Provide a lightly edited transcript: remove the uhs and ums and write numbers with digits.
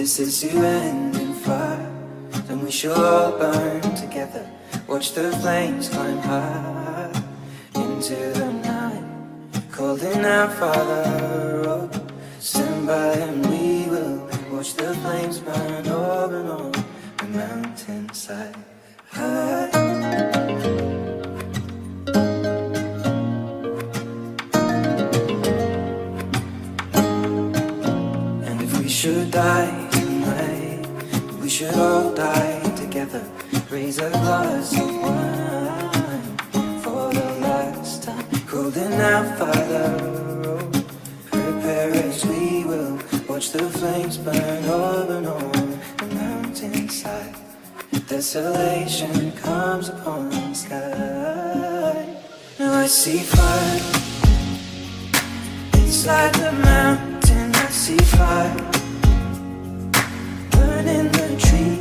this is to end in fire, then we shall all burn together. Watch the flames climb high into the night, calling out Father, oh, stand by and we will watch the flames burn over and on the mountainside. And if we should die tonight, we should all die together. Raise a glass of wine for the last time, calling out Father, oh, prepare as we will watch the flames burn over and on the mountainside. Desolation comes upon the sky. Now I see fire inside the mountain. I see fire burning the trees.